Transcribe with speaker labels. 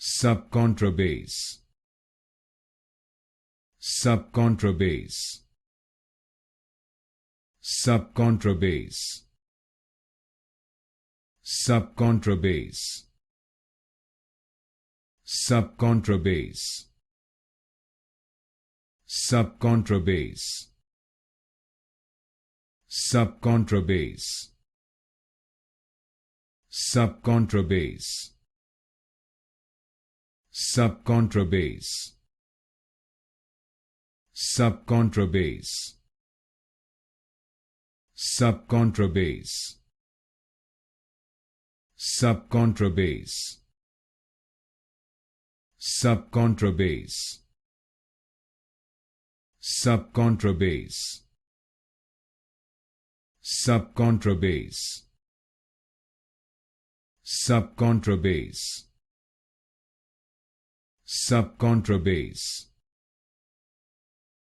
Speaker 1: Subcontrabass. Subcontrabass. Subcontrabass. Subcontrabass. Subcontrabass. Subcontrabass. Subcontrabass. Subcontrabass. Subcontrabass. Subcontrabass. Subcontrabass. Subcontrabass. Subcontrabass. Subcontrabass. Subcontrabass. Subcontrabass. Subcontrabass.